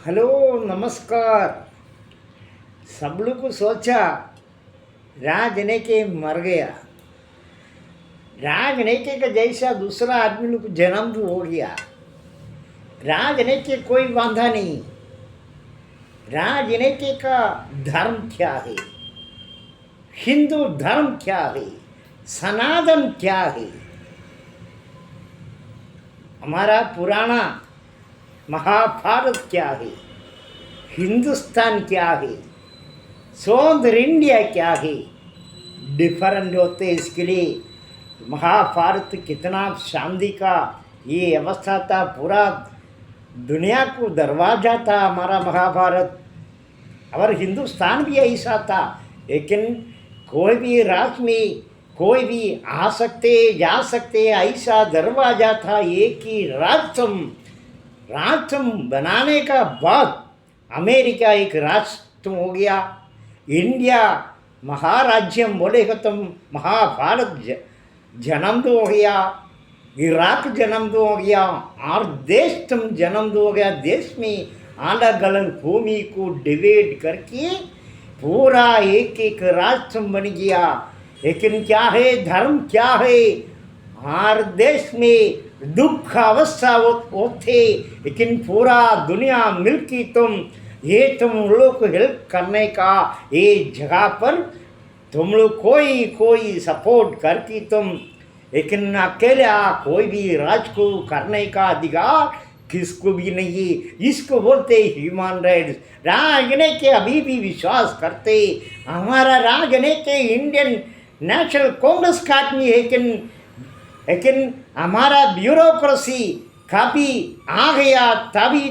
Hello नमस्कार। सब लोग को सोचा राजनेके मर गया, राजनेके का जैसा दूसरा आदमी लोग को जन्म तो हो गया। राजनेके कोई बांधा नहीं। राजनेके का धर्म क्या है, हिंदू धर्म क्या है, सनातन क्या है, हमारा पुराना महाभारत क्या है, हिंदुस्तान क्या है, स्वतंत्र इंडिया क्या है, डिफरेंट होते। इसके लिए महाभारत कितना शांति का ये अवस्था था, पूरा दुनिया को दरवाजा था हमारा महाभारत। और हिंदुस्तान भी ऐसा था, लेकिन कोई भी राज्य में कोई भी आ सकते जा सकते, ऐसा दरवाजा था। एक ही राष्ट्र बनाने का बाद अमेरिका एक राष्ट्र हो गया, इंडिया महाराज्यम बोलेगा तुम, महाभारत जन्म दो हो गया, इराक जन्म दो हो गया, और देश तुम जन्म दो हो गया। देश में अलग अलग भूमि को डिवाइड करके पूरा एक एक राष्ट्र बन गया। लेकिन क्या है, धर्म क्या है, हर देश में दुख अवस्था होते, लेकिन पूरा दुनिया मिलके तुम लोग को हेल्प करने का ये जगह पर तुम लोग कोई सपोर्ट करके लेकिन अकेला कोई भी राज को करने का अधिकार किसको भी नहीं। इसको बोलते ह्यूमन राइट्स। राजनेके अभी भी विश्वास करते, हमारा राजनेके इंडियन नेशनल कांग्रेस का आदमी है, लेकिन हमारा ब्यूरोक्रेसी कभी आ गया तभी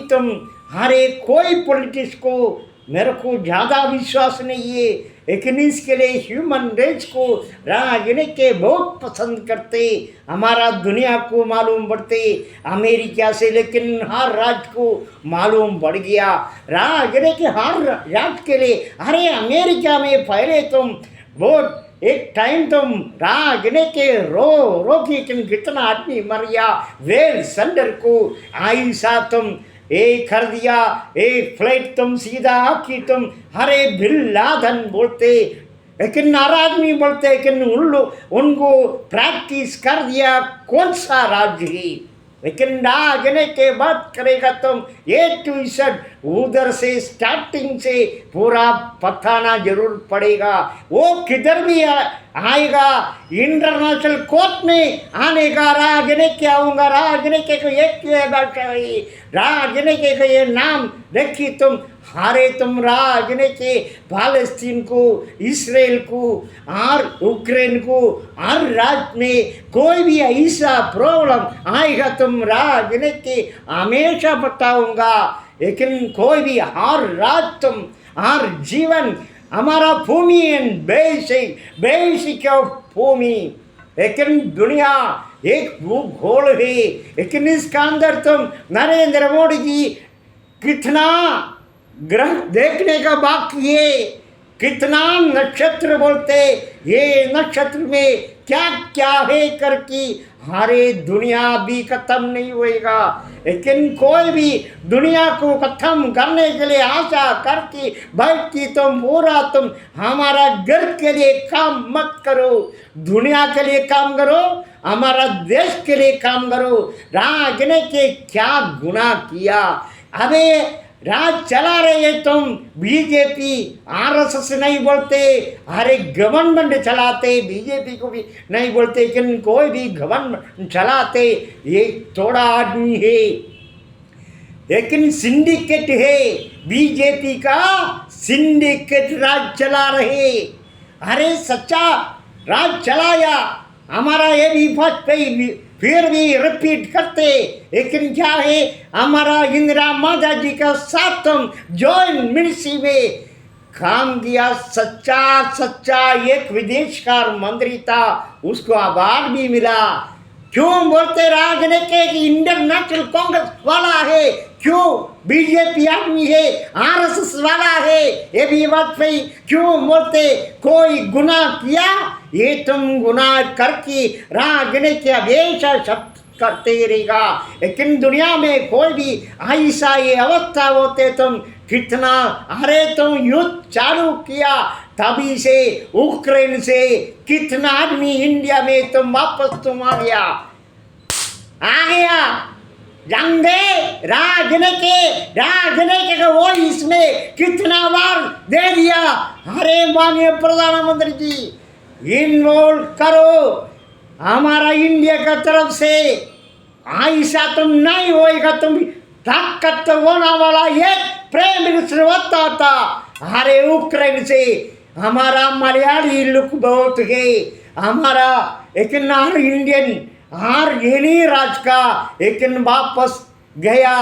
हर एक कोई पॉलिटिक्स को मेरे को ज़्यादा विश्वास नहीं है। लेकिन इसके लिए ह्यूमन राइट्स को राजनेके बहुत पसंद करते, हमारा दुनिया को मालूम पड़ते अमेरिका से, लेकिन हर राज्य को मालूम पड़ गया। राजनेके हर राज्य के लिए, अरे अमेरिका में पहले बहुत एक टाइम राजनेके रो के कितना आदमी मर गया। वेल सेंडर को ऐसा एक कर दिया, एक फ्लाइट सीधा आकी हरे बिन लादेन बोलते, लेकिन नाराज नहीं बोलते, लेकिन उनको प्रैक्टिस कर दिया कौन सा राज्य है। लेकिन राजनेके बात करेगा ए टू Z उधर से स्टार्टिंग से पूरा बताना जरूर पड़ेगा। वो किधर भी आएगा, इंटरनेशनल कोर्ट में आने का राजनेके आऊँगा। राजनेके को एक चाहिए, राजनेके का ये नाम रखी हारे राजनेके फालस्तीन को, इसराइल को और यूक्रेन को, हर राज्य में कोई भी ऐसा प्रॉब्लम आएगा राजनेके हमेशा बताऊंगा। लेकिन कोई भी हर राज्य हर जीवन हमारा भूमि एंड बेसिक भूमि, लेकिन दुनिया एक भूगोल है। लेकिन इसका अंदर नरेंद्र मोदी जी कितना ग्रह देखने का बाकी है, कितना नक्षत्र बोलते, ये नक्षत्र में क्या क्या है करके हरे दुनिया भी खत्म नहीं होएगा। लेकिन कोई भी दुनिया को खत्म करने के लिए आशा करके बैठती पूरा हमारा घर के लिए काम मत करो, दुनिया के लिए काम करो, हमारा देश के लिए काम करो। राजनेके क्या गुनाह किया, अबे राज चला रहे बीजेपी RSS नहीं बोलते, अरे गवर्नमेंट चलाते, बीजेपी को भी नहीं बोलते, लेकिन कोई भी गवर्नमेंट चलाते ये थोड़ा आदमी है, लेकिन सिंडिकेट है बीजेपी का, सिंडिकेट राज चला रहे। अरे सच्चा राज चलाया हमारा ये भी वाजपेयी, फिर भी रिपीट करते, लेकिन क्या है, हमारा इंदिरा माता जी का साथ जॉइंट मिनिस्ट्री में काम किया। सच्चा एक विदेश का मंत्री था, उसको अवार्ड भी मिला। क्यों बोलते राजनेके कि इंडियन नेशनल कांग्रेस वाला है, क्यों बीजेपी आदमी है, RSS वाला है, ये भी वाजपेयी क्यों बोलते? कोई गुनाह किया, ये गुनाह करके राजनेके हमेशा करते रहेगा। लेकिन दुनिया में कोई भी ऐसा ये अवस्था होते तुम कितना, अरे तुम युद्ध चालू किया तभी से यूक्रेन से कितना आदमी इंडिया में तुम वापस तुम आ गया राजनीतिक वो इसमें कितना बार दे दिया। अरे माननीय प्रधानमंत्री जी इन्वॉल्व करो हमारा इंडिया का तरफ से, ऐसा तुम नहीं होएगा। तुम ताकत होने वाला ये प्राइम मिनिस्टर होता था। अरे यूक्रेन से हमारा मलयाली लुक बहुत है, हमारा एक इंडियन और एनी राज का एक वापस गया।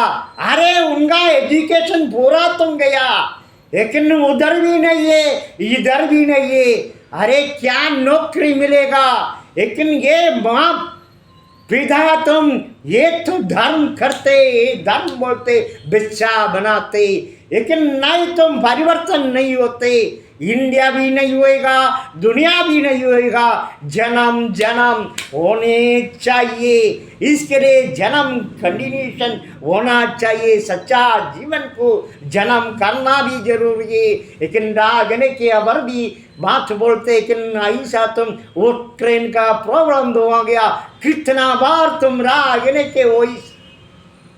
अरे उनका एजुकेशन पूरा तुम गया, लेकिन उधर भी नहीं है इधर भी नहीं है। अरे क्या नौकरी मिलेगा? लेकिन ये माँ पिता तुम ये तो धर्म करते, धर्म बोलते, भिक्षा बनाते, लेकिन नहीं तुम परिवर्तन नहीं होते। इंडिया भी नहीं होएगा, दुनिया भी नहीं होएगा। जन्म जन्म होने चाहिए, इसके लिए जन्म कंटिन्यूशन होना चाहिए। सच्चा जीवन को जन्म करना भी जरूरी है। लेकिन रागने के अबर भी बात बोलते, लेकिन ऐसा तुम यूक्रेन का प्रॉब्लम तो आ गया, कितना बार तुम रागने के वॉइस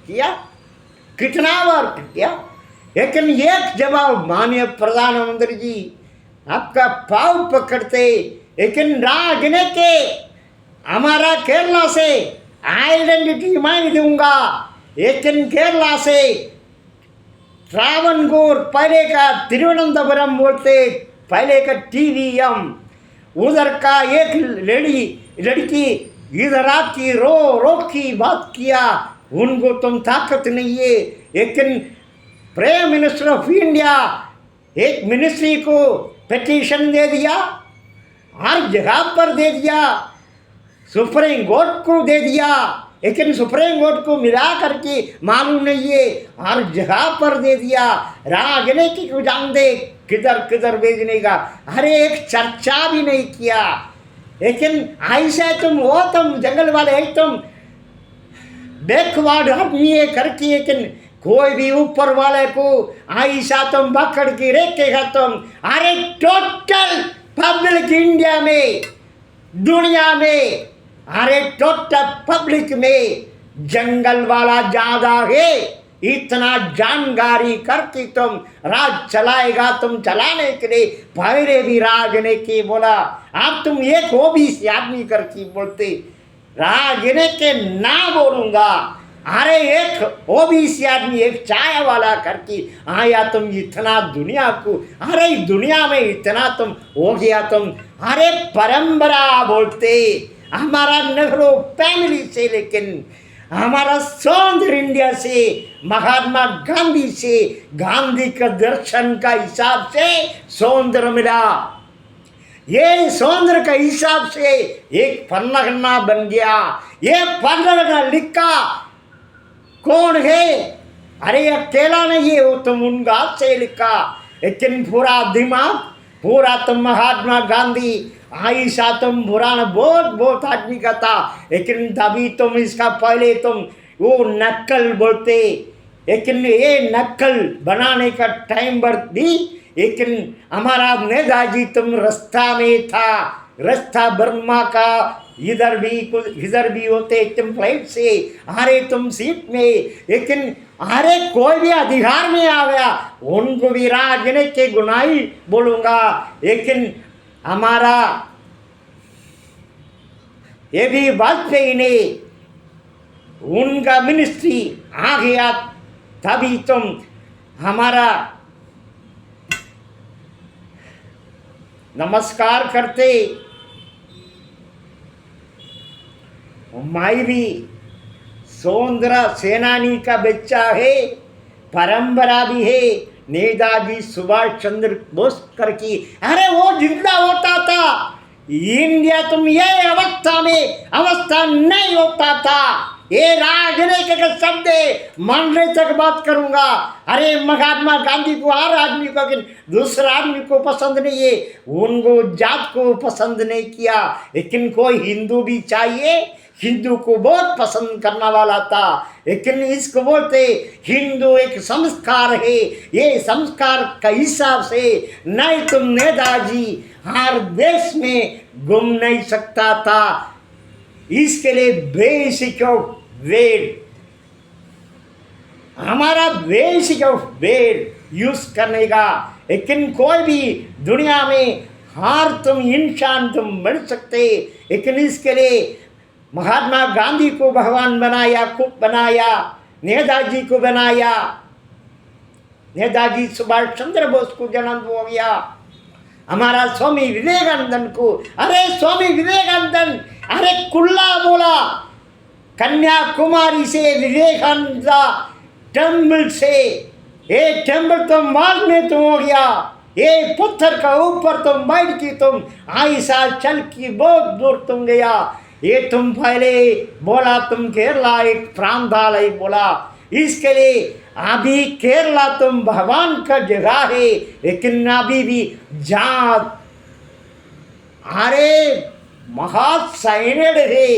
किया, कितना बार किया। लेकिन एक जवाब माननीय प्रधानमंत्री जी आपका पाव पकड़ते, लेकिन राजने के हमारा केरला से आइडेंटिटी मैं दूंगा, लेकिन केरला से ट्रावनकोर पहले का तिरुवनंतपुरम बोलते, पहले का TVM, उधर का एक लड़की इधर आकी रो की बात किया, उनको तुम ताकत नहीं है। लेकिन प्राइम मिनिस्टर ऑफ इंडिया एक मिनिस्ट्री को पिटीशन दे दिया, हर जगह पर दे दिया, सुप्रीम कोर्ट को दे दिया, लेकिन सुप्रीम कोर्ट को मिला करके मालूम नहीं है, हर जगह पर दे दिया। राजनीति को जान दे किधर किधर भेजने का, अरे एक चर्चा भी नहीं किया। लेकिन ऐसे तुम हो, तुम जंगल वाले है, तुम बैकवर्ड आदमी है करके, लेकिन कोई भी ऊपर वाले को ऐसा तुम पकड़ के रखेगा तुम। अरे टोटल पब्लिक इंडिया में, दुनिया में, अरे टोटल पब्लिक में जंगल वाला ज्यादा है। इतना जानकारी करके तुम राज चलाएगा, तुम चलाने के लिए पहले भी राजने के बोला। अब तुम एक ओबीसी आदमी करके बोलते, राजने के ना बोलूंगा। अरे एक ओबीसी आदमी एक चाय वाला करके आया, तुम इतना दुनिया को, अरे दुनिया में इतना तुम हो गया तुम। अरे परंपरा बोलते हमारा नेहरू फैमिली से, लेकिन हमारा स्वतंत्र इंडिया से, महात्मा गांधी से, गांधी का दर्शन का हिसाब से स्वतंत्र मिला। ये स्वतंत्र का हिसाब से एक पन्ना बन गया। ये पन्ना लिखा कौन है? अरे अकेला नहीं है, वो तुम उनका हाथ से लिखा, लेकिन पूरा दिमाग पूरा तुम महात्मा गांधी ऐसा तुम पुराना बहुत आदमी का था। लेकिन तभी तुम इसका पहले तुम वो नक्कल बोलते, लेकिन ये नक्कल बनाने का टाइम बढ़ दी। लेकिन हमारा नेताजी तुम रास्ता में था, रास्ता बर्मा का इधर भी होते तुम फ्लाइट से, अरे तुम सीट में, लेकिन अरे कोई भी अधिकार में आ गया उनको भी राजनीति के गुनाही बोलूँगा। लेकिन हमारा ये भी वाजपेयी ने उनका मिनिस्ट्री आ गया, तभी तुम हमारा नमस्कार करते। मैं भी स्वतंत्रता सेनानी का बच्चा है, परंपरा भी है। नेताजी सुभाष चंद्र बोस करके, अरे वो जिंदा होता था, इंडिया तुम ये अवस्था नहीं होता था। ये राजनीतिक शब्द मानने तक बात करूंगा। अरे महात्मा गांधी को हर आदमी को, दूसरा आदमी को पसंद नहीं है, उनको जात को पसंद नहीं किया, लेकिन कोई हिंदू भी चाहिए, हिंदू को बहुत पसंद करने वाला था। लेकिन इसको बोलते हिंदू एक संस्कार है, ये संस्कार का हिसाब से नहीं तुम नेताजी हर देश में घूम नहीं सकता था। इसके लिए बेसिक ऑफ वेट, हमारा बेसिक ऑफ वेट यूज करने का। लेकिन कोई भी दुनिया में हर तुम इंसान तुम बन सकते, लेकिन इसके लिए महात्मा गांधी को भगवान बनाया, खूब बनाया, नेताजी को बनाया, नेताजी सुभाष चंद्र बोस को जन्म हो गया, हमारा स्वामी विवेकानंद को। अरे स्वामी विवेकानंद, अरे कुल्ला बोला, कन्याकुमारी से विवेकानंद टेम्पल से, ये टेम्पल तो मार्ग में तुम हो गया, ये पत्थर का ऊपर तुम बैठ की तुम ऐसा चल की बहुत दूर तुम गया। ये तुम पहले बोला तुम केरला एक प्रांतालय बोला, इसके लिए अभी केरला तुम भगवान का जगह है, लेकिन अभी भी जात, अरे महासैनिक है,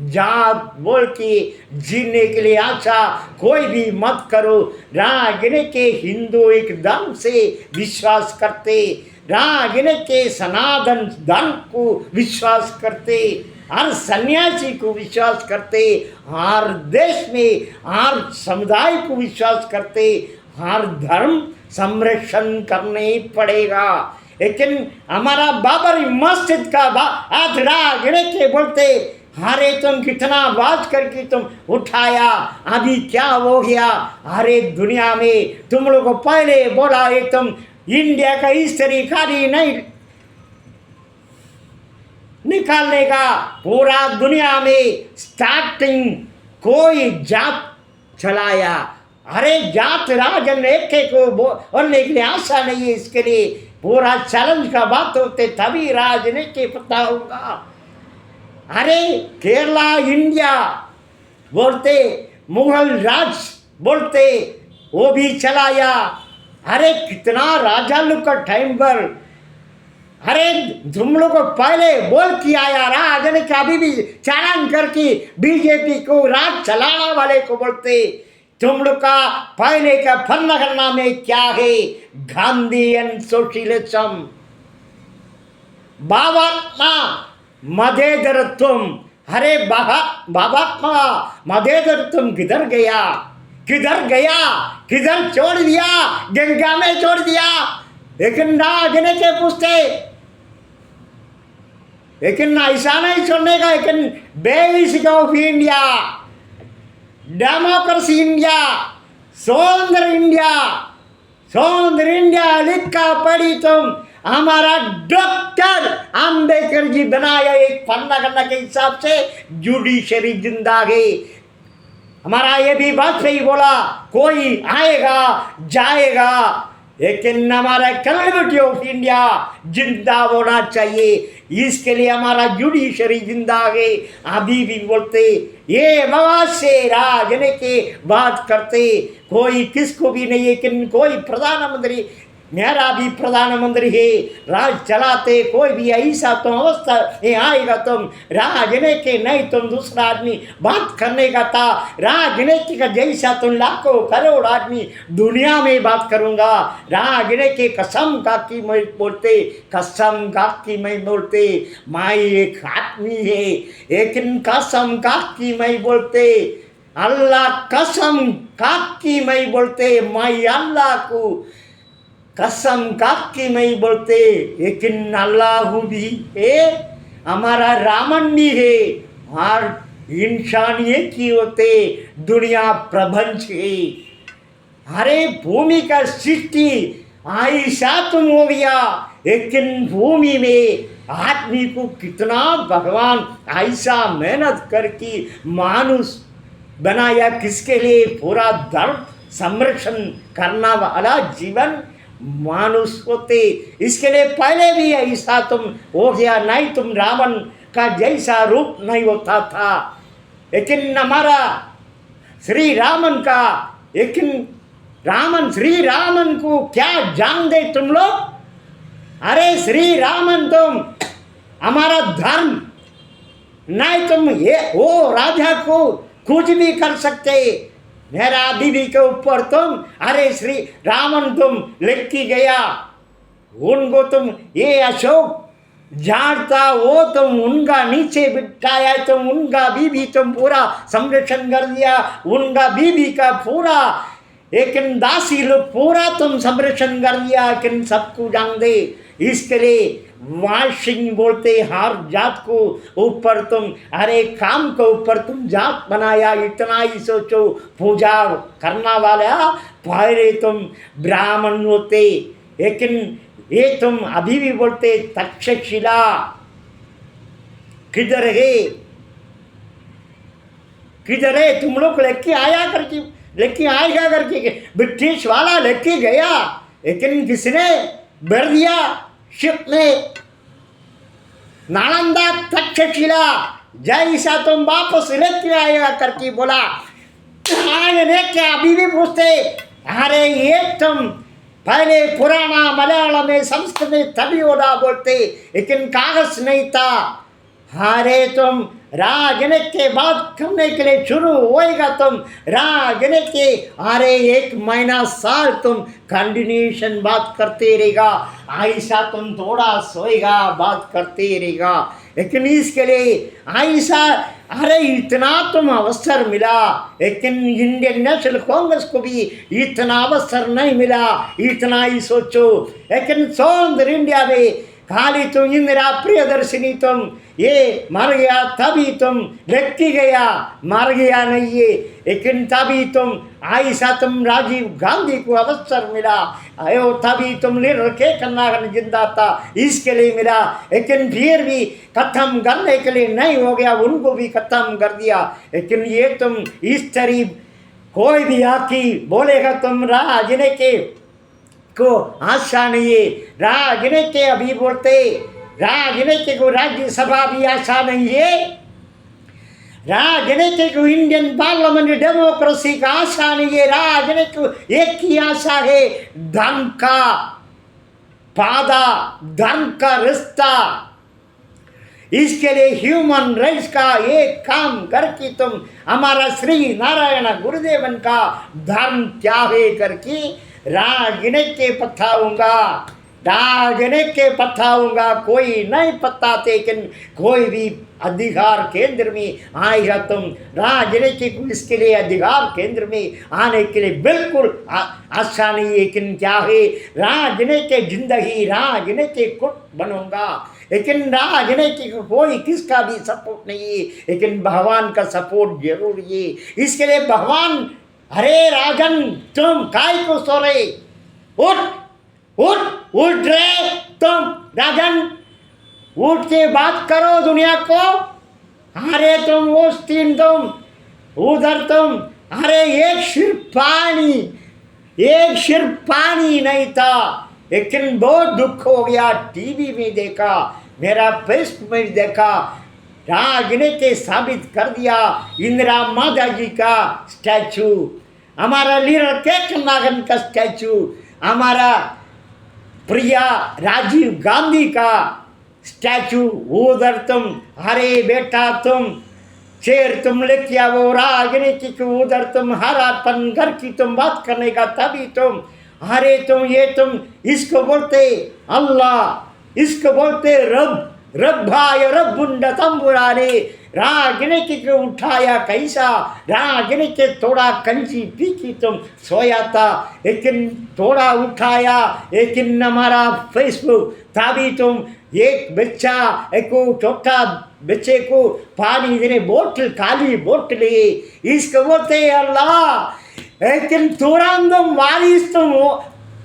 जात बोल के जीने के लिए आशा कोई भी मत करो। राजनीति के हिंदू एक धर्म से विश्वास करते, राजनीति के सनातन धर्म को विश्वास करते, हर सन्यासी को विश्वास करते, हर देश में हर समुदाय को विश्वास करते, हर धर्म संरक्षण करने ही पड़ेगा। लेकिन हमारा बाबरी मस्जिद का राजनीति के बोलते, अरे तुम कितना बात करके तुम उठाया, अभी क्या हो गया? अरे दुनिया में तुम लोग को पहले बोला है तुम इंडिया का इस तरीका नहीं निकालने का, पूरा दुनिया में स्टार्टिंग कोई जात चलाया। अरे जात राजन एक को बोलने के लिए आशा नहीं है, इसके लिए पूरा चैलेंज का बात होते तभी राजनीति पता होगा। अरे केरला इंडिया बोलते, मुगल राज बोलते, वो भी चलाया। अरे कितना राजा लोग का टाइम पर, अरे तुम लोग को पहले बोल किया यार, राजने का अभी भी चैलेंज करके बीजेपी को राज चलाने वाले को बोलते, तुम लोग का पहले का फन्ना करना में क्या है? गांधी एंड सोशलिज्म, बाबात्मा मधेदरत्वम। अरे बाबात्मा मधेदरत्वम किधर गया, किधर गया, किधर छोड़ दिया? गंगा में छोड़ दिया। लेकिन राजने के पूछते, लेकिन ऐसा नहीं छोड़ने का, लेकिन basic of India, democracy India, स्वतंत्र इंडिया, स्वतंत्र इंडिया लिखा पढ़ी तुम, हमारा डॉक्टर अंबेडकर जी बनाया एक पन्ना करना के हिसाब से जुडिशरी जिंदा है। हमारा ये भी बात सही बोला, कोई आएगा जाएगा, लेकिन हमारा कैबिनेट ऑफ इंडिया जिंदा होना चाहिए। इसके लिए हमारा जुडिशरी जिंदा है। अभी भी बोलते ये बाबा से राजने के बात करते, कोई किसको भी नहीं, लेकिन कोई प्रधानमंत्री, मेरा भी प्रधानमंत्री है, राज चलाते, कोई भी ऐसा तो अवस्था ये आएगा तुम राजने के नहीं, तुम दूसरा आदमी बात करने का था। राजनीति का जैसा तुम लाखों करोड़ आदमी दुनिया में बात करूँगा। राजने के कसम का की मैं बोलते, कसम का की मैं बोलते, मैं एक आदमी है, लेकिन कसम का की मैं बोलते, अल्लाह कसम का की मैं बोलते, मैं अल्लाह को कसम काकी नहीं बोलते, लेकिन अल्लाह भी है, हमारा रामन भी है, हर इंसान एक ही होते, दुनिया प्रपंच है। अरे भूमि का सृष्टि ऐसा तुम हो गया, लेकिन भूमि में आदमी को कितना भगवान ऐसा मेहनत करके मानुष बनाया, किसके लिए? पूरा धर्म संरक्षण करना वाला जीवन मानुष होते। इसके लिए पहले भी ऐसा तुम हो गया, नहीं तुम रावण का जैसा रूप नहीं होता था, लेकिन हमारा श्री रामन का, लेकिन रामन श्री रामन को क्या जान दे तुम लोग? अरे श्री रामन तुम हमारा धर्म नहीं, तुम ये वो राजा को कुछ भी कर सकते, मेरा बीवी के ऊपर तुम, अरे श्री रावण तुम लिखी गया, उनको तुम ये अशोक झाड़ता वो तुम उनका नीचे बिठाया, तुम उनका बीवी तुम पूरा संरक्षण कर दिया, उनका बीवी का पूरा, लेकिन दासी लोग पूरा तुम संरक्षण कर दिया, लेकिन सबको जान दे। इसके लिए वाशिंग बोलते हर जात को ऊपर तुम, अरे काम के ऊपर तुम जात बनाया, इतना ही सोचो। पूजा करना वाला पहले तुम ब्राह्मण होते, लेकिन ये तुम अभी भी बोलते तक्षशिला किधर है, किधर है? तुम लोग लेके आया करके, लेके आएगा करके ब्रिटिश वाला लेके गया, लेकिन किसने भर दिया शिप में? नालंदा तक्षशिला जैसा तुम वापस लेके आएगा करके बोला। आगे क्या अभी भी पूछते, अरे ये तुम पहले पुराना मलयालम में संस्कृत में तभी ओला बोलते, लेकिन कागज नहीं था। अरे तुम राजनीति के बात करने के लिए शुरू होएगा, तुम राजनीति के अरे 1 महीना साल तुम कंटिन्यूशन बात करते रहेगा, ऐसा तुम थोड़ा सोएगा बात करते रहेगा, लेकिन इसके लिए ऐसा अरे इतना तुम अवसर मिला, लेकिन इंडियन नेशनल कांग्रेस को भी इतना अवसर नहीं मिला, इतना ही सोचो। लेकिन स्वतंत्र इंडिया में खाली तुम इंदिरा प्रियदर्शिनी तुम ये मर गया तभी तुम लेके गया, मर गया नहीं ये, लेकिन तभी तुम ऐसा तुम राजीव गांधी को अवसर मिला, आयो तभी तुम के करना जिंदा था इसके लिए मिला, लेकिन फिर भी खत्म करने के लिए नहीं हो गया, उनको भी खत्म कर दिया। लेकिन ये तुम इस तरह कोई भी आकी बोलेगा तुम राजनीति को आशा नहीं है, राजनीति अभी बोलते राजनीति को राज्यसभा भी आशा नहीं है, राजनीति को इंडियन पार्लियामेंट डेमोक्रेसी का आशा नहीं है, राजनीति को एक ही आशा है, धर्म का वादा, धर्म का रिश्ता। इसके लिए ह्यूमन राइट्स का एक काम करके तुम हमारा श्री नारायण गुरुदेवन का धर्म त्यागे करके राजनीति के पथाऊंगा, राजनीति के पथाऊंगा। कोई नहीं पताते, लेकिन कोई भी अधिकार केंद्र में आएगा तुम राजनीति को, इसके लिए अधिकार केंद्र में आने के लिए बिल्कुल आशा नहीं है। लेकिन क्या है, राजनीति जिंदगी राजनीति कुट बनूंगा, लेकिन राजनीति को कोई किसका भी सपोर्ट नहीं है, लेकिन भगवान का सपोर्ट जरूरी है। इसके लिए भगवान, अरे राजन तुम काय को सो रहे, उठ उठ उठ रहे तुम राजन, उठ के बात करो दुनिया को। अरे तुम उस दिन तुम उधर तुम, अरे एक सिर्फ पानी नहीं था, लेकिन बहुत दुख हो गया। टीवी में देखा, मेरा फेसबुक में देखा, राजनीति साबित कर दिया। इंदिरा माता जी का स्टैचू, हमारा लीडर के कन्नागन का स्टैचू, हमारा प्रिया राजीव गांधी का स्टैचू, उधर तुम, अरे बेटा तुम शेर तुम लेके आओ राजनीति को, उधर तुम हरापन घर की तुम बात करने का, तभी तुम, अरे तुम ये तुम इसको बोलते अल्लाह, इसको बोलते रब, रब्बाय रब्बुंड तंबुरारे। राजनीति को उठाया कैसा, राजनीति थोड़ा कंची पी की तुम सोया था, लेकिन थोड़ा उठाया, लेकिन हमारा फेसबुक तभी तुम एक बच्चा, एक छोटा बच्चे को पानी देने बोतल, काली बोतल, इसको बोलते अल्लाह, लेकिन तुरंत तुम वारिस तुम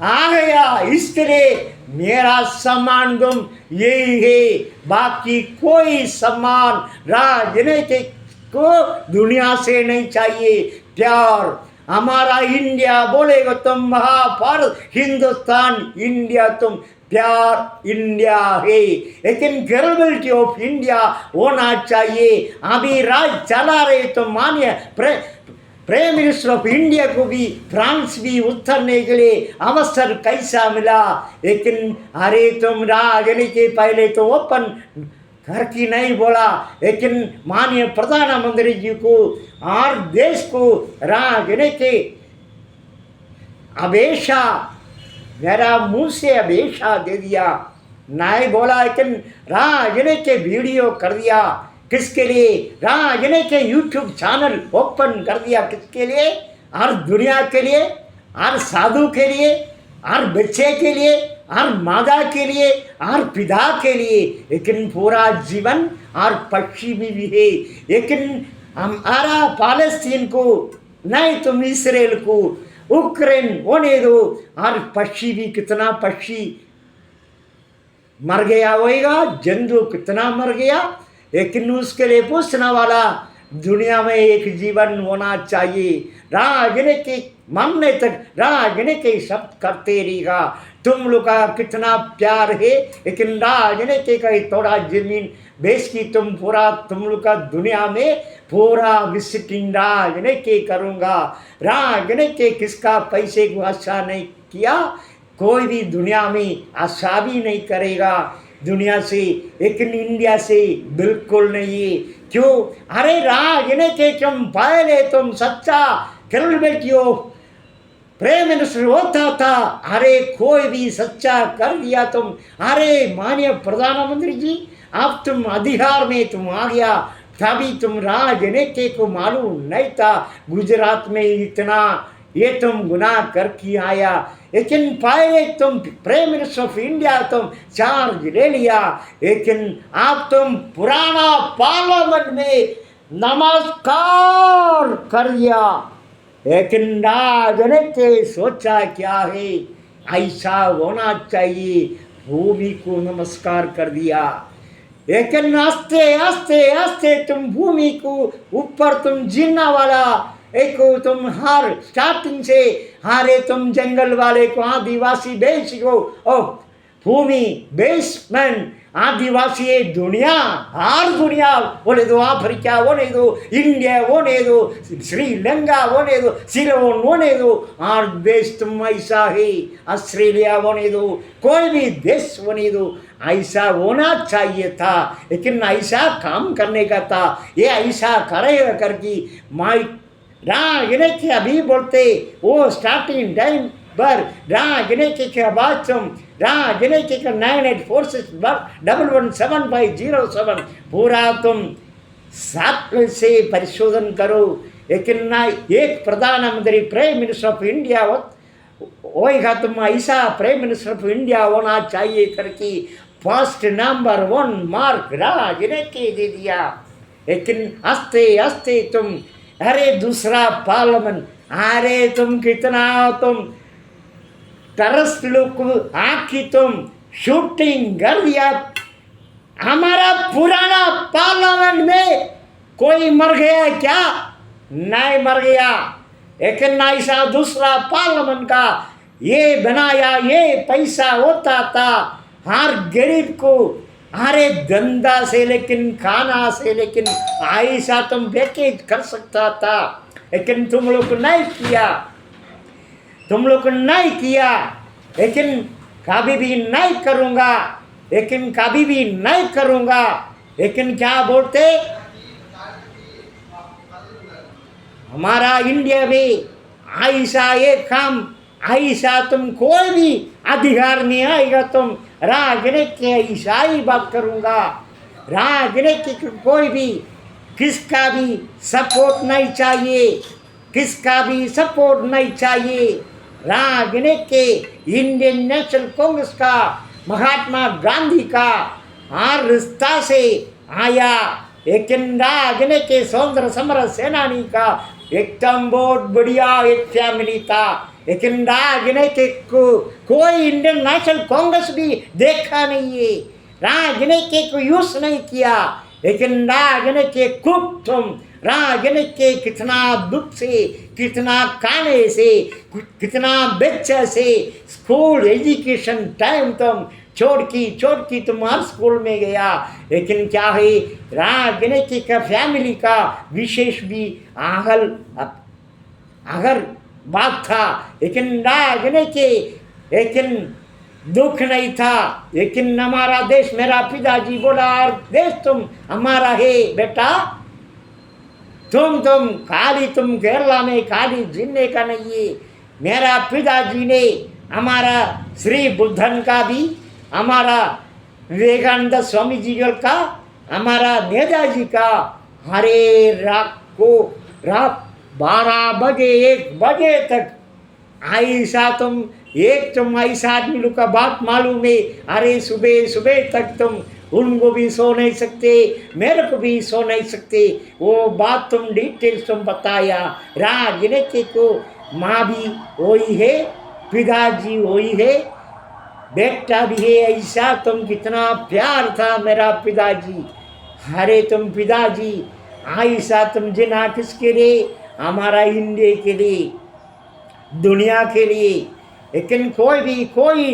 आ गया। इसके लिए मेरा सम्मान तुम यही है, बाकी कोई सम्मान राजनीति को दुनिया से नहीं चाहिए। प्यार हमारा इंडिया बोलेगा तुम, महाभारत हिंदुस्तान इंडिया तुम, प्यार इंडिया है, लेकिन गर्बिलिटी ऑफ इंडिया होना चाहिए। अभी राज चला रहे तो मानिए प्राइम मिनिस्टर ऑफ इंडिया को भी फ्रांस भी उतरने के लिए अवसर कैसा मिला, लेकिन अरे तुम राजनी के पहले तो ओपन घर की नहीं बोला, लेकिन माननीय प्रधानमंत्री जी को और देश को राजनी के अपेक्षा मेरा मुंह से अपेक्षा दे दिया, नहीं बोला, लेकिन राजनी के वीडियो कर दिया। किसके लिए? राजनी के यूट्यूब चैनल ओपन कर दिया। किसके लिए? और दुनिया के लिए, और साधु के लिए, और बच्चे के लिए, और मादा के लिए, और पिता के लिए, लेकिन पूरा जीवन और पश्चिमी भी है। लेकिन हमारा पालस्तीन को नहीं, तुम इसराइल को, उक्रेन होने दो, और पश्चिमी कितना पक्षी मर गया होगा, जंतु कितना मर गया, लेकिन उसके लिए पूछने वाला दुनिया में एक जीवन होना चाहिए। राजनी के मरने तक राजनी के सब करते रहेगा। तुम लोग का कितना प्यार है, लेकिन राजनी के कहीं थोड़ा जमीन बेच की तुम पूरा, तुम लोग का दुनिया में पूरा विजिटिंग राजनी के करूँगा। राजनी के किसका पैसे को अच्छा नहीं किया, कोई भी दुनिया में आशा भी नहीं करेगा दुनिया से, लेकिन इंडिया से बिल्कुल नहीं। क्यों? अरे राजनी के तुम पहले तुम सच्चा क्रेडिबिलिटी प्राइम मिनिस्टर होता था, अरे कोई भी सच्चा कर दिया तुम। अरे माननीय प्रधानमंत्री जी, अब तुम अधिकार में तुम आ गया, तभी तुम राजनी के को मालूम नहीं था गुजरात में इतना ये तुम गुनाह करके आया, लेकिन पहले तुम प्राइम मिनिस्टर ऑफ इंडिया तुम चार्ज ले लिया, लेकिन अब तुम पुराना पार्लियामेंट में नमस्कार कर दिया, लेकिन राजनी के सोचा क्या है, ऐसा होना चाहिए, भूमि को नमस्कार कर दिया, लेकिन आस्ते आस्ते आस्ते तुम भूमि को ऊपर तुम जीना वाला एक तुम हर स्टार्टिंग से हारे तुम जंगल वाले को आदिवासी बेच को ओ भूमि बेसमेंट आदिवासी है दुनिया, हर दुनिया बोले दो, अफ्रीका होने दो, इंडिया होने दो, श्रीलंका होने दो, सिलोन होने दो, और देश तुम ऐसा है, ऑस्ट्रेलिया होने दो, कोई भी देश होने दो, ऐसा होना चाहिए था, लेकिन ऐसा काम करने का था, ये ऐसा करेगा करके माइक राजनी के अभी बोलते वो स्टार्टिंग टाइम पर राजनी के बाद तुम राजनी के 9846117507 पूरा तुम 7 से परिशोधन करो, लेकिन ना एक प्रधानमंत्री प्राइम मिनिस्टर ऑफ इंडिया होएगा, तुम ऐसा प्राइम मिनिस्टर ऑफ इंडिया होना चाहिए करके फर्स्ट नंबर 1 मार्क राजनी के दे दिया, लेकिन आस्ते आस्ते तुम अरे दूसरा पार्लियामेंट, अरे तुम कितना तुम टेररिस्ट लोग को आखी तुम शूटिंग कर दिया, हमारा पुराना पार्लियामेंट में कोई मर गया क्या? नहीं मर गया, लेकिन ऐसा दूसरा पार्लियामेंट का ये बनाया, ये पैसा होता था हर गरीब को, अरे धंधा से लेकिन खाना से लेकिन ऐसा तुम पैकेज कर सकता था, लेकिन तुम लोग नहीं किया, तुम लोग नहीं किया, लेकिन कभी भी नहीं करूँगा, लेकिन कभी भी नहीं करूँगा, लेकिन क्या बोलते हमारा इंडिया में ऐसा एक काम, ऐसा तुम कोई भी अधिकार नहीं आएगा, तुम राजनी के ऐसा ही बात करूँगा, राजनी की कोई भी किसका भी सपोर्ट नहीं चाहिए, किसका भी सपोर्ट नहीं चाहिए, राजनी के इंडियन नेशनल कांग्रेस का महात्मा गांधी का हर रिश्ता से आया, लेकिन राजनी के स्वतंत्र समर सेनानी का एकदम बहुत बढ़िया एक फैमिली था, लेकिन राजनी के कोई इंडियन नेशनल कांग्रेस भी देखा नहीं है, राजनी के को यूज नहीं किया, लेकिन राजनी के खूब तुम राजनी के कितना दुख से, कितना खाने से, कितना बच्चे से स्कूल एजुकेशन टाइम तुम छोड़ की तुम हर स्कूल में गया, लेकिन क्या है राजनी का फैमिली का विशेष भी आहल अगर बात था, लेकिन राजने के लेकिन दुख नहीं था। लेकिन हमारा देश, मेरा पिताजी बोला, और देश तुम हमारा है बेटा, तुम खाली तुम केरला में खाली जीने का नहीं है। मेरा पिताजी ने हमारा श्री बुद्धन का भी, हमारा विवेकानंद स्वामी जी का, हमारा नेताजी का, हरे रात 12 बजे 1 बजे तक ऐसा तुम ऐसा आदमी लोग का बात मालूम है। अरे सुबह सुबह तक तुम उनको भी सो नहीं सकते, मेरे को भी सो नहीं सकते। वो बात तुम डिटेल्स तुम बताया। राजनीति को माँ भी वही है, पिताजी वही है, बेटा भी है। ऐसा तुम कितना प्यार था मेरा पिताजी। अरे तुम पिताजी ऐसा तुम जिना किसके लिए? हमारा इंडिया के लिए, दुनिया के लिए। लेकिन कोई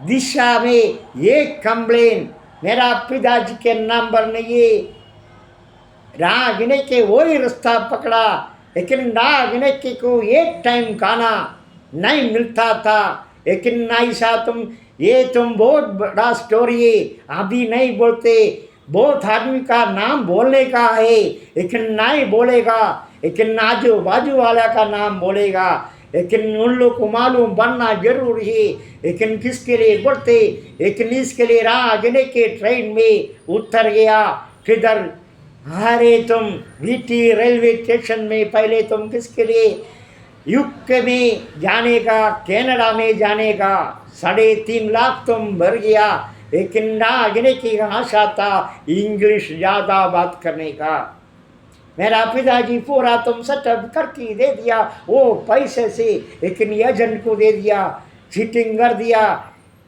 दिशा में ये कंप्लेन मेरा पिताजी के नंबर नहीं है। राजनीति वही रास्ता पकड़ा, लेकिन राजनीति को एक टाइम खाना नहीं मिलता था। लेकिन ऐसा तुम बहुत बड़ा स्टोरी है, अभी नहीं बोलते। बहुत आदमी का नाम बोलने का है, लेकिन नहीं बोलेगा, लेकिन आजू बाजू वाला का नाम बोलेगा। लेकिन उन लोग को मालूम बनना जरूरी है। लेकिन किसके लिए बोलते? लेकिन इसके लिए राजने के ट्रेन में उतर गया। किधर? अरे तुम वीटी रेलवे स्टेशन में पहले तुम किसके लिए? यूके में जाने का, कनाडा में जाने का 3.5 लाख तुम भर गया। लेकिन राजने की आशा था इंग्लिश ज़्यादा बात करने का। मेरा पिताजी पूरा तुम सेटअप करके दे दिया वो पैसे से, लेकिन एजेंट को दे दिया, चीटिंग कर दिया।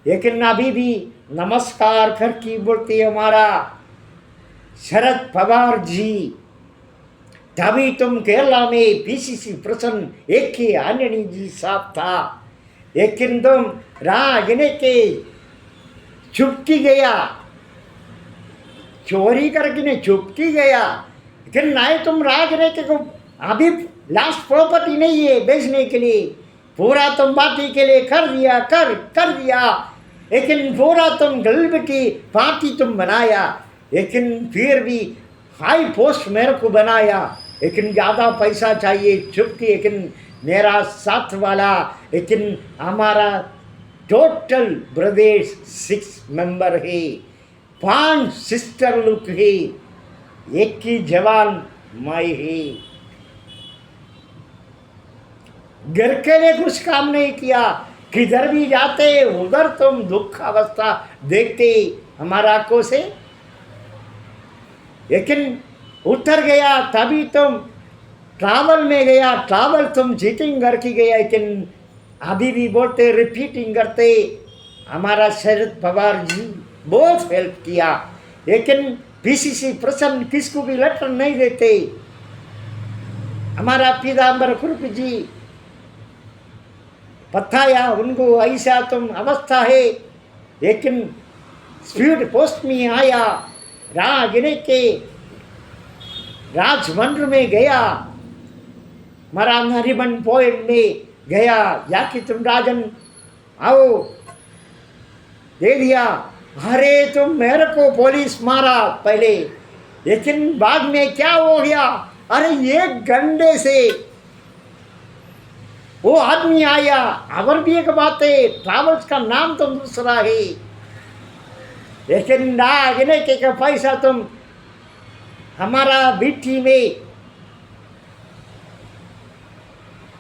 लेकिन अभी भी नमस्कार करके बोलती हमारा शरद पवार जी। तभी तुम केरला में पीसीसी प्रसन्न एक ही आननी जी साहब था। लेकिन तुम राजनीति चुपकी गया, चोरी करके ने चुपकी गया। लेकिन नहीं, तुम राजनीति को अभी लास्ट प्रॉपर्टी नहीं है बेचने के लिए, पूरा तुम पार्टी के लिए कर दिया। लेकिन पूरा तुम गलबटी पार्टी तुम बनाया, लेकिन फिर भी हाई पोस्ट मेरे को बनाया। लेकिन ज़्यादा पैसा चाहिए चुपकी। लेकिन मेरा साथ वाला, लेकिन हमारा टोटल ब्रदर्स 6 मेंबर है, 5 सिस्टर लोग है, एक ही जवान माई है। घर के लिए कुछ काम नहीं किया। किधर भी जाते उधर तुम दुख अवस्था देखते हमारा आंखों से। लेकिन उतर गया, तभी तुम ट्रैवल में गया, ट्रैवल तुम चीटिंग करके गया। लेकिन अभी भी बोलते, रिपीटिंग करते, हमारा शरद पवार जी बहुत हेल्प किया। लेकिन पीसीसी प्रसन्न किसको भी लेटर नहीं देते। हमारा पीताम्बर खुरपी जी बताया उनको ऐसा तुम अवस्था है। लेकिन स्पीड पोस्ट में आया, राजने के राजमंदिर में गया, हमारा नरिमन पॉइंट में गया, जाके तुम राजन आओ दे दिया। अरे तुम मेरे को पुलिस मारा पहले, लेकिन बाद में क्या हो गया? अरे 1 घंटे से वो आदमी आया। और भी एक बात है, ट्रैवल्स का नाम तो दूसरा है, लेकिन राजने के पैसा तुम हमारा बीटी में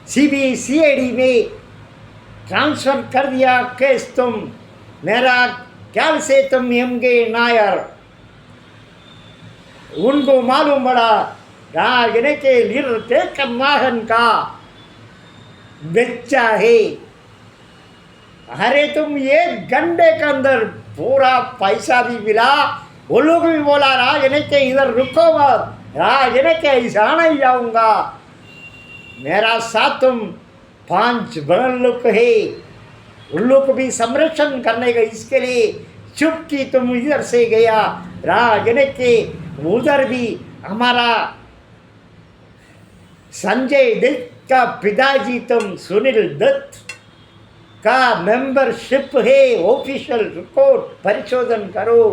CBCID में ट्रांसफर कर दिया केस तुम। मेरा ख्याल से तुम MK नायर, उनको मालूम पड़ा राजने के लीडर माहन का बच्चा है। अरे तुम 1 घंटे के अंदर पूरा पैसा भी मिला। वो लोग भी बोला राजने के इधर रुको मत, राजने के ऐसा नहीं जाऊंगा। मेरा साथ तुम 5 बड़े लोग है, उन लोग को भी संरक्षण करने का, इसके लिए चुपकी तुम इधर से गया। राजने के उधर भी हमारा संजय का पिताजी तुम सुनील दत्त का मेंबरशिप है, ऑफिशियल रिपोर्ट परिशोधन करो।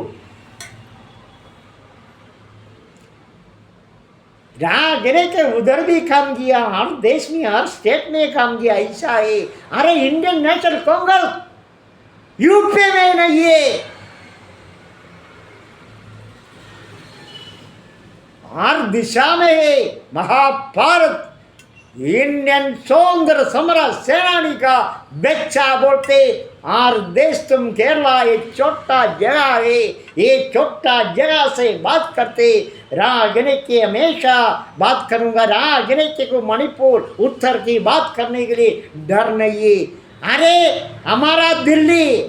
राजने के उधर भी काम किया, हर देश में हर स्टेट में काम किया, ऐसा है। अरे इंडियन नेशनल कांग्रेस यूपी में नहीं है, हर दिशा में है। महाभारत इंडियन स्वतंत्र समर सेनानी का बच्चा बोलते, और देश तुम केरला एक छोटा जगह है, ये छोटा जगह से बात करते। राजनीति हमेशा बात करूंगा, राजनीति को मणिपुर उत्तर की बात करने के लिए डर नहीं है। अरे हमारा दिल्ली,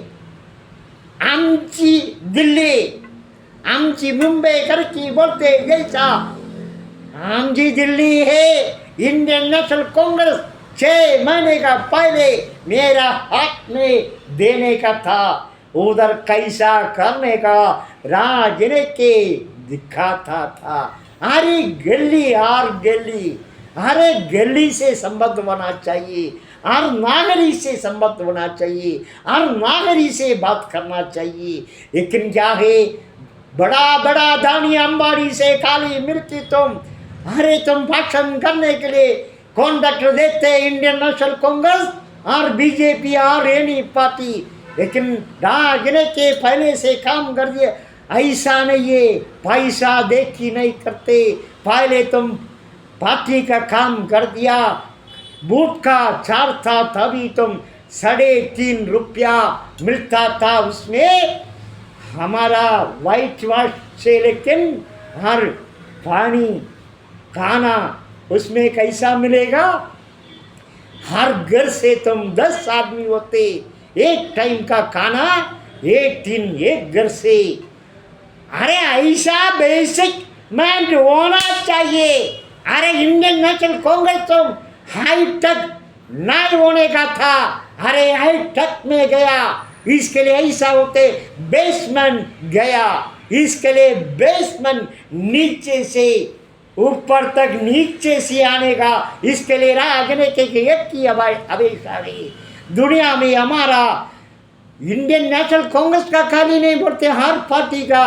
आमची दिल्ली, आमची मुंबई करके बोलते, जैसा आमची दिल्ली है। इंडियन नेशनल कांग्रेस 6 महीने का पहले मेरा हाथ में देने का था, उधर कैसा करने का राजनीति दिखाता था। अरे गली और गली, अरे गली से संबंध होना चाहिए, और नागरी से संबंध होना चाहिए, और नागरी से बात करना चाहिए। लेकिन क्या है, बड़ा बड़ा दानी अंबानी से खाली मिलती तुम, अरे तुम भाषण करने के लिए कॉन्ट्रैक्ट देते इंडियन नेशनल कांग्रेस और बीजेपी और एनी पार्टी। लेकिन राजनीति पहले से काम कर दिए, ऐसा नहीं है, पैसा देखी नहीं करते। पहले तुम पार्टी का काम कर दिया, बूथ का चार्ज था, तभी तुम 3.5 रुपया मिलता था, उसमें हमारा वाइट वॉश से। लेकिन हर पानी खाना उसमें कैसा मिलेगा, हर घर से तुम 10 आदमी होते, एक टाइम का खाना एक दिन एक घर से। अरे ऐसा बेसिक मैंड होना चाहिए। अरे इंडियन नेशनल कांग्रेस तो हाईटेक नहीं होने का था, अरे हाईटेक में गया, इसके लिए ऐसा होते बेसमेंट गया, इसके लिए बेसमेंट नीचे से ऊपर तक, नीचे से आने का, इसके लिए राजनीति की एक ही अपेक्षा रही। दुनिया में हमारा इंडियन नेशनल कांग्रेस का खाली नहीं बोलते, हर पार्टी का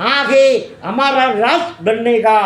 आगे हमारा राष्ट्र बनने का,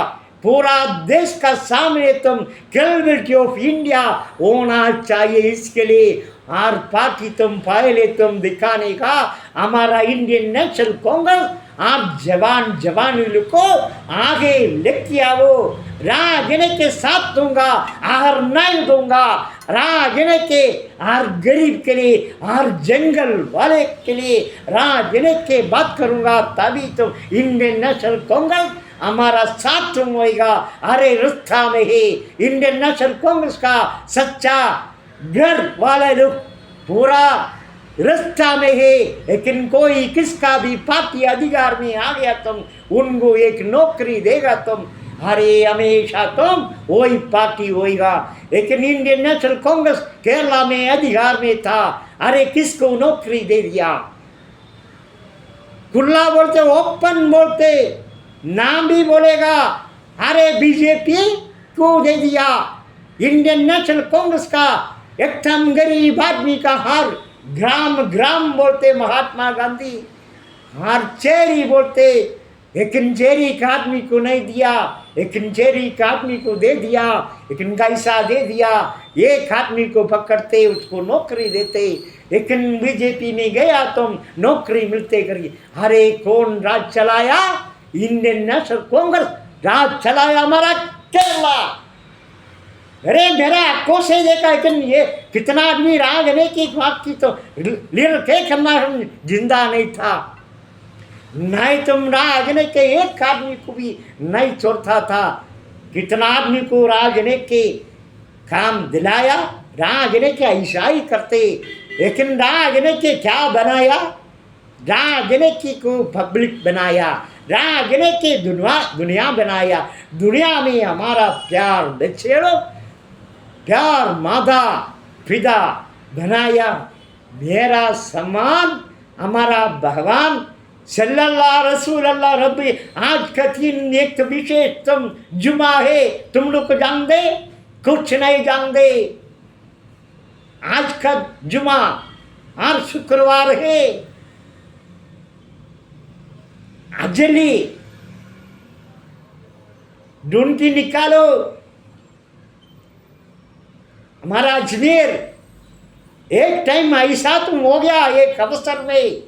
पूरा देश का सामने तुम कैबिनेट ऑफ इंडिया होना चाहिए। इसके लिए हर पार्टी तुम पहले तुम दिखाने का, हमारा इंडियन नेशनल कांग्रेस आप जवान जवानी को आगे लेके आओ। राजनीति के साथ दूंगा, हर नहीं दूंगा, राजनीति हर गरीब के लिए, हर जंगल वाले के लिए राजनीति की बात करूंगा, तभी तो इंडियन नेशनल कांग्रेस हमारा साथ तुम होएगा। अरे रास्ता में है इंडियन नेशनल कांग्रेस का सच्चा घर वाले लोग, पूरा रास्ता में है। लेकिन कोई किसका भी पार्टी अधिकार में आ गया, तुम उनको एक नौकरी देगा तुम, अरे हमेशा तुम वही पार्टी होएगा। लेकिन इंडियन नेशनल कांग्रेस केरला में अधिकार में था, अरे किसको नौकरी दे दिया, खुला बोलते, ओपन बोलते, नाम भी बोलेगा, अरे बीजेपी को दे दिया। इंडियन नेशनल कांग्रेस का एकदम गरीब आदमी का हर ग्राम ग्राम बोलते महात्मा गांधी, हर चेरी बोलते, लेकिन चेरी का आदमी को नहीं दिया, लेकिन चेरी का आदमी को दे दिया। लेकिन कैसा दे दिया, एक आदमी को पकड़ते उसको नौकरी देते। लेकिन बीजेपी में गया तुम नौकरी मिलते करिए। अरे कौन राज चलाया, इंडियन नेशनल कांग्रेस राज चलाया हमारा केरला। अरे मेरा आंखों से देखा, लेकिन ये कितना आदमी राजनीति की बात की तो लीडर के करना जिंदा नहीं था, नहीं तुम राजनीति एक आदमी को भी नहीं छोड़ता था। कितना आदमी को राजनीति काम दिलाया, राजनीति ऐसा ही करते। लेकिन राजनीति क्या बनाया, राजनीति को पब्लिक बनाया, राजनीति दुनिया बनाया। दुनिया में हमारा प्यार बछेड़ो, प्यार मादा फिदा बनाया। मेरा सम्मान हमारा भगवान सल्लल्लाहु रसूलुल्लाह रब्बी। आज का दिन एक विशेष तुम जुमा है, तुम लोग जान दे, कुछ नहीं जानते। आज का जुमा और शुक्रवार है, अजली ढूंढती निकालो। हमारा अजमेर एक टाइम ऐसा तुम हो गया एक अवसर में,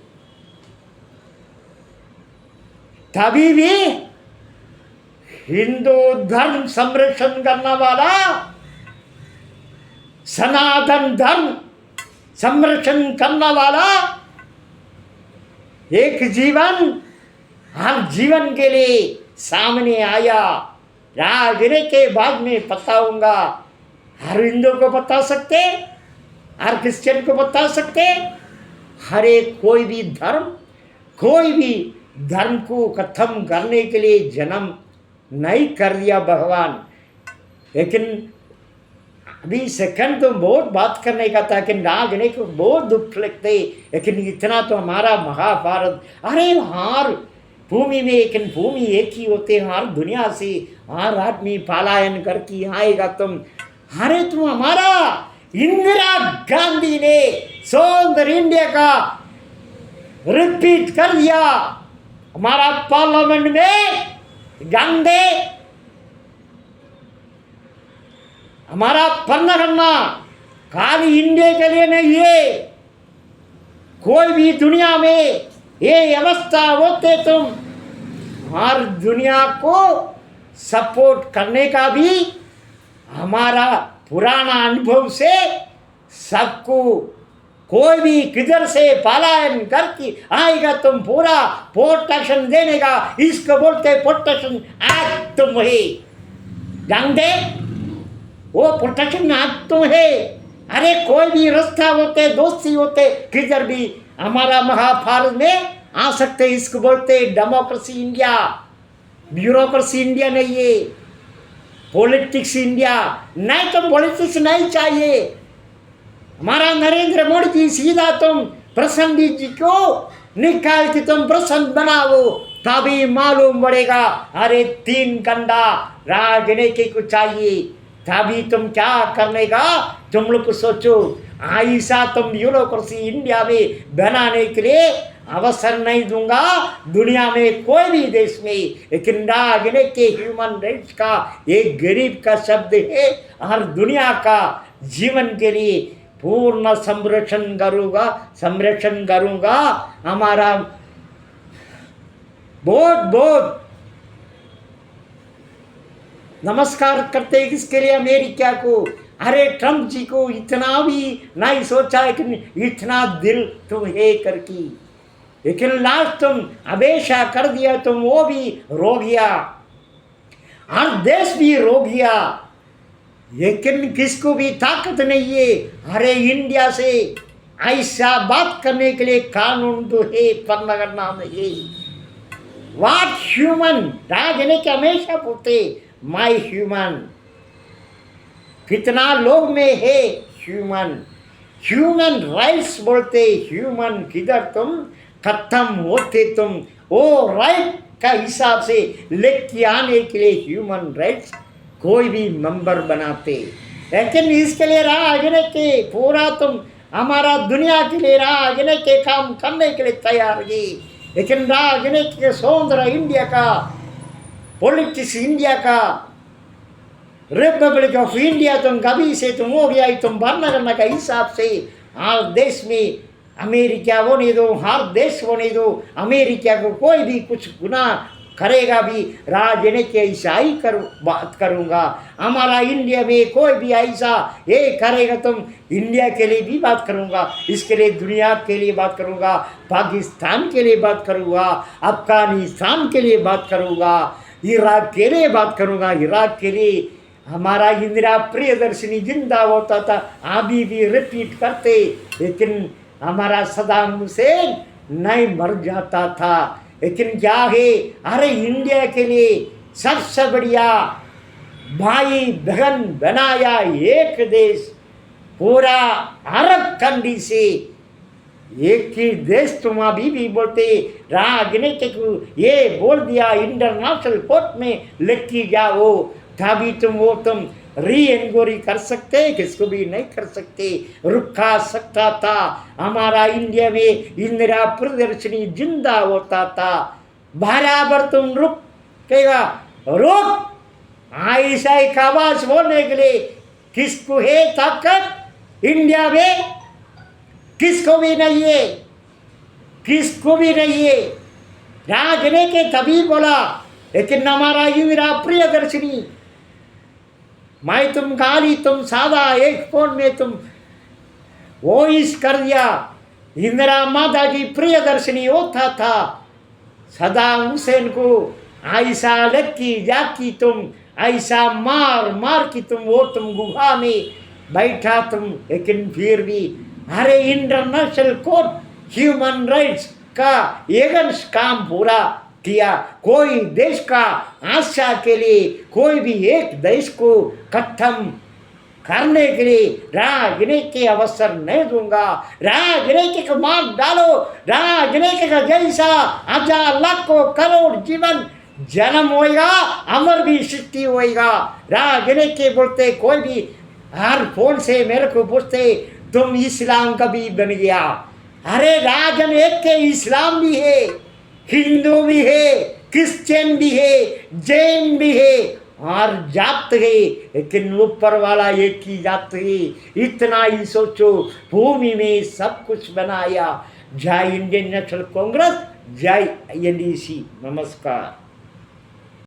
तभी भी हिंदू धर्म संरक्षण करने वाला, सनातन धर्म संरक्षण करने वाला एक जीवन हर जीवन के लिए सामने आया। राजगिरे के बाद में बताऊंगा। हर हिंदू को बता सकते, हर क्रिश्चियन को बता सकते, हर एक कोई भी धर्म को खत्म करने के लिए जन्म नहीं कर दिया भगवान। लेकिन अभी सेकंड तो बहुत बात करने का था, लेकिन राजने को बहुत दुख लगते। लेकिन इतना तो हमारा महाभारत, अरे हर भूमि में एक भूमि एक ही होते, हर दुनिया से हर आदमी पलायन करके आएगा तुम। अरे तुम हमारा इंदिरा गांधी ने स्वतंत्र इंडिया का रिपीट कर दिया हमारा पार्लियामेंट में। गांधी हमारा पन्ना करना खाली इंडिया के लिए नहीं है, कोई भी दुनिया में ये अवस्था होते तुम हर दुनिया को सपोर्ट करने का भी हमारा पुराना अनुभव से सबको कोई भी किधर से पलायन करके आएगा तुम पूरा प्रोटेक्शन देने का, इसको बोलते प्रोटेक्शन एक्ट तुम है। जानते वो प्रोटेक्शन एक्ट तुम है। अरे कोई भी रास्ता होते, दोस्ती होते, किधर भी हमारा महाभारत में आ सकते, इसको बोलते डेमोक्रेसी इंडिया। ब्यूरोक्रेसी इंडिया नहीं है, पॉलिटिक्स इंडिया नहीं। तो पॉलिटिक्स नहीं चाहिए। हमारा नरेंद्र मोदी जी सीधा तुम प्रसन्न जी को निकाल के तुम प्रसन्न बनाओ, तभी मालूम पड़ेगा। अरे 3 घंटा राजनीति को चाहिए, तभी तुम क्या करने का तुम लोग को सोचो। ऐसा तुम ब्यूरोक्रेसी इंडिया में बनाने के लिए अवसर नहीं दूंगा दुनिया में कोई भी देश में। लेकिन राजनीति ह्यूमन राइट्स का एक गरीब का शब्द है, हर दुनिया का जीवन के लिए पूर्ण संरक्षण करूंगा। हमारा बहुत नमस्कार करते हैं किसके लिए? अमेरिका को। अरे ट्रम्प जी को इतना भी नहीं सोचा है कि इतना दिल तुम है करके, लेकिन लास्ट तुम हमेशा कर दिया, तुम वो भी रो गया, हर देश भी रो गया, लेकिन किसको भी ताकत नहीं है। अरे इंडिया से ऐसा बात करने के लिए कानून तो है, पर करना नहीं है। व्हाट ह्यूमन राजनीति हमेशा बोलते माय ह्यूमन, कितना लोग में है ह्यूमन राइट्स बोलते, ह्यूमन किधर तुम खत्म होते तुम वो राइट का हिसाब से लेके आने के लिए ह्यूमन राइट्स कोई भी मेंबर बनाते। लेकिन इसके लिए राजनीति पूरा तुम हमारा दुनिया के लिए राजनीति काम करने के लिए तैयार है। लेकिन राजनीति के स्वतंत्र इंडिया का, पॉलिटिक्स इंडिया का, रिपब्लिक ऑफ इंडिया तुम कभी से तुम हो गया, तुम भरना करने का हिसाब से हर देश में अमेरिका होने दो, हर देश होने दो। अमेरिका को कोई भी कुछ गुनाह करेगा भी राजनीति ऐसा ही बात करूँगा। हमारा इंडिया में कोई भी ऐसा ये करेगा तुम इंडिया के लिए भी बात करूँगा, इसके लिए दुनिया के लिए बात करूँगा, पाकिस्तान के लिए बात करूँगा, अफगानिस्तान के लिए बात करूँगा, इराक के लिए बात करूँगा। इराक के लिए हमारा इंदिरा प्रियदर्शनी जिंदा होता था, अभी भी रिपीट करते, लेकिन हमारा सद्दाम हुसैन नहीं मर जाता था। लेकिन क्या है, अरे इंडिया के लिए सबसे बढ़िया भाई बहन बनाया एक देश, पूरा अरब कंट्री से एक ही देश। तुम अभी भी बोलते राजनीति को ये बोल दिया इंटरनेशनल कोर्ट में लिख के जाओ, तभी तुम री इंक्वायरी कर सकते, किसको भी नहीं कर सकते। रुका सकता था हमारा इंडिया में इंदिरा प्रदर्शनी जिंदा होता था। बराबर तुम रुकेगा, रुक। ऐसा एक आवाज बोलने के लिए किसको है ताकत इंडिया में? किसको भी नहीं है, किसको भी नहीं है। राजने के तभी बोला, लेकिन हमारा इंदिरा प्रियदर्शनी, मैं तुम गाली तुम सादा एक फोन में तुम वॉइस कर दिया। इंदिरा माता की प्रियदर्शनी होता था। सदाम हुसैन को ऐसा लक्की जाकी तुम ऐसा मार मार की तुम वो तुम गुफा में बैठा तुम, लेकिन फिर भी अरे इंटरनेशनल कोर्ट ह्यूमन राइट्स का एगेंस्ट काम पूरा किया। कोई देश का आशा के लिए कोई भी एक देश को खत्म करने के लिए राजनीति के अवसर नहीं दूंगा। राजनीति को मार डालो, राजनीति का जैसा हजार लाखों करोड़ जीवन जन्म होएगा, अमर भी सृष्टि होएगा। राजनीति बोलते कोई भी हर फोन से मेरे को पूछते तुम इस्लाम कभी बन गया? अरे राजनीति के इस्लाम भी है, हिंदू भी है, क्रिश्चियन भी है, जैन भी है और जात है, लेकिन ऊपर वाला एक ही जात है। इतना ही सोचो, भूमि में सब कुछ बनाया। जय इंडियन नेशनल कांग्रेस, जय NDC। नमस्कार।